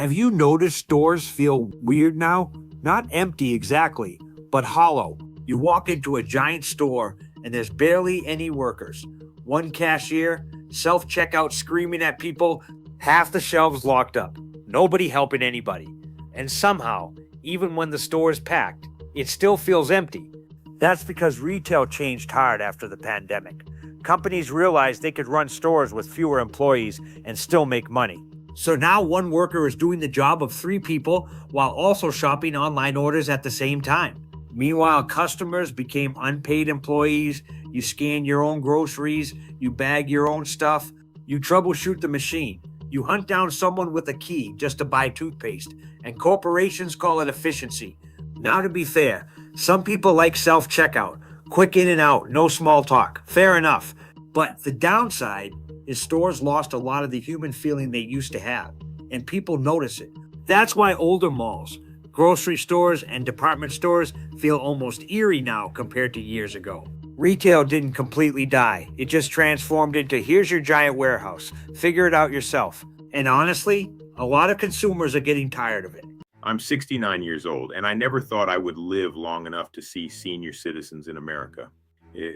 Have you noticed stores feel weird now? Not empty exactly, but hollow. You walk into a giant store and there's barely any workers. One cashier, self-checkout screaming at people, half the shelves locked up. Nobody helping anybody. And somehow, even when the store is packed, it still feels empty. That's because retail changed hard after the pandemic. Companies realized they could run stores with fewer employees and still make money. So now one worker is doing the job of 3 people while also shopping online orders at the same time. Meanwhile, customers became unpaid employees. You scan your own groceries, you bag your own stuff, you troubleshoot the machine. You hunt down someone with a key just to buy toothpaste, and corporations call it efficiency. Now, to be fair, some people like self-checkout, quick in and out, no small talk. Fair enough. But the downside is stores lost a lot of the human feeling they used to have, and people notice it. That's why older malls, grocery stores, and department stores feel almost eerie now compared to years ago. Retail didn't completely die. It just transformed into here's your giant warehouse. Figure it out yourself. And honestly, a lot of consumers are getting tired of it. I'm 69 years old, and I never thought I would live long enough to see senior citizens in America.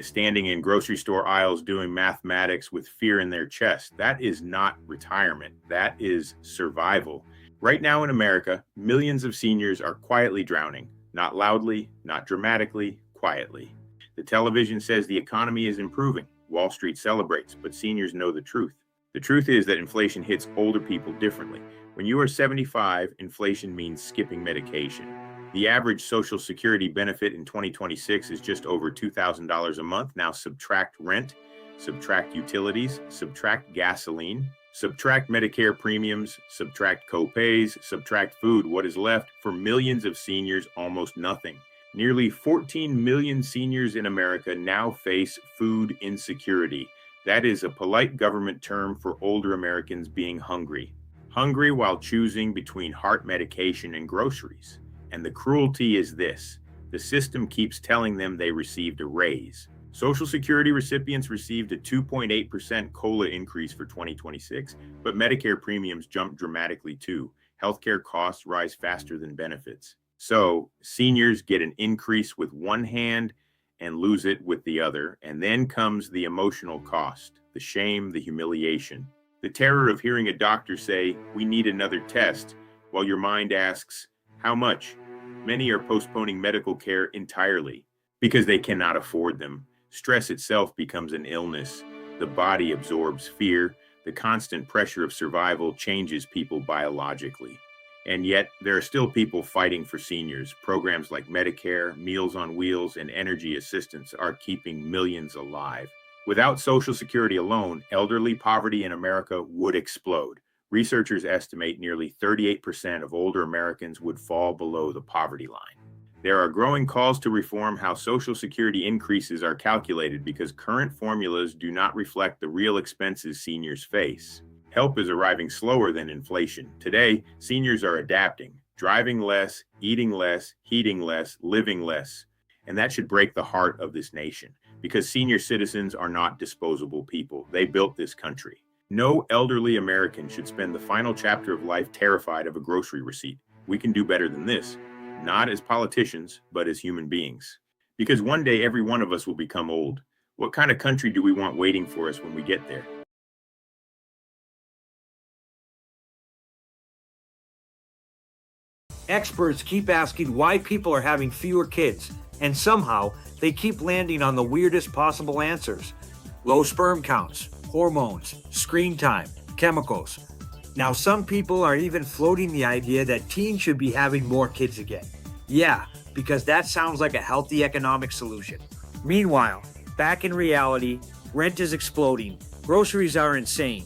Standing in grocery store aisles doing mathematics with fear in their chest. That is not retirement. That is survival. Right now in America, millions of seniors are quietly drowning. Not loudly, not dramatically, quietly. The television says the economy is improving. Wall Street celebrates, but seniors know the truth. The truth is that inflation hits older people differently. When you are 75, inflation means skipping medication. The average Social Security benefit in 2026 is just over $2,000 a month. Now subtract rent, subtract utilities, subtract gasoline, subtract Medicare premiums, subtract co-pays, subtract food. What is left for millions of seniors? Almost nothing. Nearly 14 million seniors in America now face food insecurity. That is a polite government term for older Americans being hungry. Hungry while choosing between heart medication and groceries. And the cruelty is this: the system keeps telling them they received a raise. Social Security recipients received a 2.8% COLA increase for 2026, but Medicare premiums jumped dramatically too. Healthcare costs rise faster than benefits. So seniors get an increase with one hand and lose it with the other. And then comes the emotional cost, the shame, the humiliation, the terror of hearing a doctor say, "We need another test," while your mind asks, "How much?" Many are postponing medical care entirely because they cannot afford them. Stress itself becomes an illness. The body absorbs fear. The constant pressure of survival changes people biologically. And yet, there are still people fighting for seniors. Programs like Medicare, Meals on Wheels, and energy assistance are keeping millions alive. Without Social Security alone, elderly poverty in America would explode. Researchers estimate nearly 38% of older Americans would fall below the poverty line. There are growing calls to reform how Social Security increases are calculated because current formulas do not reflect the real expenses seniors face. Help is arriving slower than inflation. Today, seniors are adapting, driving less, eating less, heating less, living less. And that should break the heart of this nation because senior citizens are not disposable people. They built this country. No elderly American should spend the final chapter of life terrified of a grocery receipt. We can do better than this, not as politicians, but as human beings. Because one day every one of us will become old. What kind of country do we want waiting for us when we get there? Experts keep asking why people are having fewer kids, and somehow they keep landing on the weirdest possible answers. Low sperm counts, hormones, screen time, chemicals. Now some people are even floating the idea that teens should be having more kids again. Yeah, because that sounds like a healthy economic solution. Meanwhile, back in reality, rent is exploding, groceries are insane,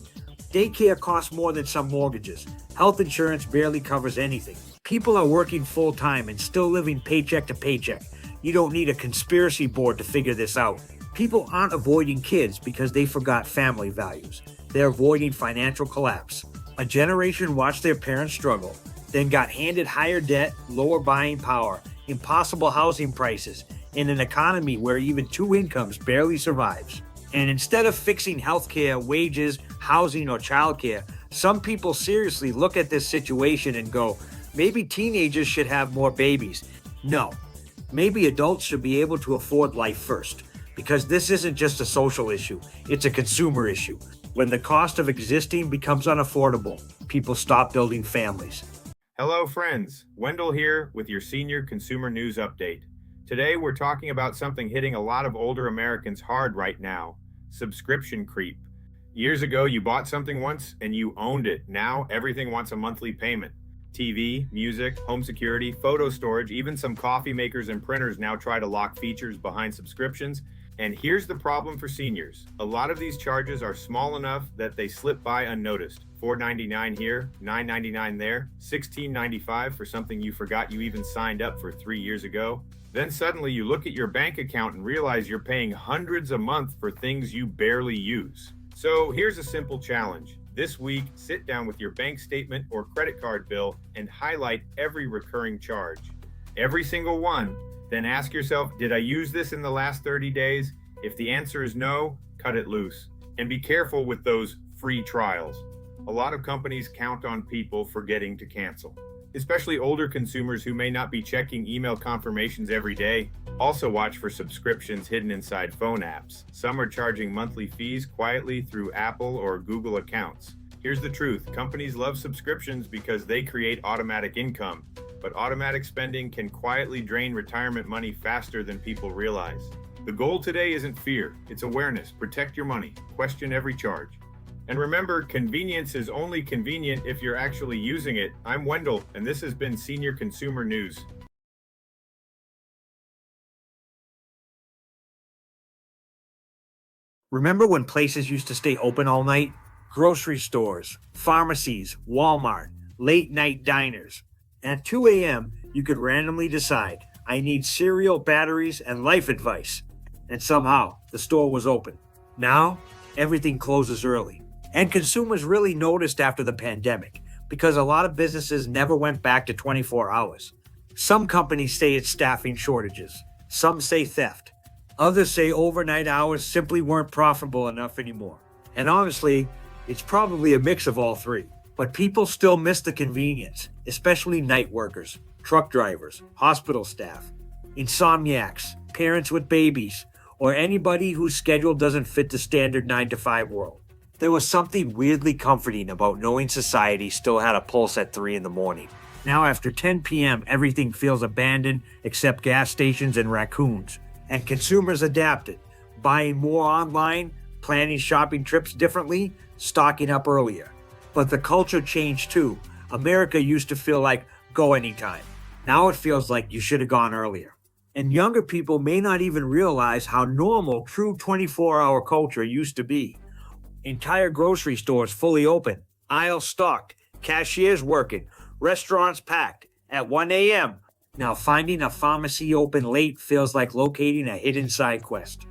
daycare costs more than some mortgages, health insurance barely covers anything. People are working full-time and still living paycheck to paycheck. You don't need a conspiracy board to figure this out. People aren't avoiding kids because they forgot family values. They're avoiding financial collapse. A generation watched their parents struggle, then got handed higher debt, lower buying power, impossible housing prices, and an economy where even 2 incomes barely survives. And instead of fixing healthcare, wages, housing, or childcare, Some people seriously look at this situation and go, maybe teenagers should have more babies. No, maybe adults should be able to afford life first, because this isn't just a social issue, it's a consumer issue. When the cost of existing becomes unaffordable, people stop building families. Hello, friends. Wendell here with your Senior Consumer News Update. Today, we're talking about something hitting a lot of older Americans hard right now: subscription creep. Years ago, you bought something once and you owned it. Now, everything wants a monthly payment. TV, music, home security, photo storage, even some coffee makers and printers now try to lock features behind subscriptions. And here's the problem for seniors. A lot of these charges are small enough that they slip by unnoticed. $4.99 here, $9.99 there, $16.95 for something you forgot you even signed up for 3 years ago. Then suddenly you look at your bank account and realize you're paying hundreds a month for things you barely use. So here's a simple challenge. This week, sit down with your bank statement or credit card bill and highlight every recurring charge. Every single one. Then ask yourself, did I use this in the last 30 days? If the answer is no, cut it loose. And be careful with those free trials. A lot of companies count on people forgetting to cancel, especially older consumers who may not be checking email confirmations every day. Also watch for subscriptions hidden inside phone apps. Some are charging monthly fees quietly through Apple or Google accounts. Here's the truth. Companies love subscriptions because they create automatic income, but automatic spending can quietly drain retirement money faster than people realize. The goal today isn't fear, it's awareness. Protect your money. Question every charge. And remember, convenience is only convenient if you're actually using it. I'm Wendell, and this has been Senior Consumer News. Remember when places used to stay open all night? Grocery stores, pharmacies, Walmart, late night diners. At 2 a.m., you could randomly decide, I need cereal, batteries, and life advice. And somehow, the store was open. Now, everything closes early. And consumers really noticed after the pandemic, because a lot of businesses never went back to 24 hours. Some companies say it's staffing shortages. Some say theft. Others say overnight hours simply weren't profitable enough anymore. And honestly, it's probably a mix of all three. But people still miss the convenience, especially night workers, truck drivers, hospital staff, insomniacs, parents with babies, or anybody whose schedule doesn't fit the standard 9-to-5 world. There was something weirdly comforting about knowing society still had a pulse at 3 in the morning. Now after 10 p.m., everything feels abandoned except gas stations and raccoons. And consumers adapted, buying more online, planning shopping trips differently, stocking up earlier. But the culture changed too. America used to feel like, go anytime. Now it feels like you should have gone earlier. And younger people may not even realize how normal true 24-hour culture used to be. Entire grocery stores fully open, aisles stocked, cashiers working, restaurants packed at 1 a.m. Now finding a pharmacy open late feels like locating a hidden side quest.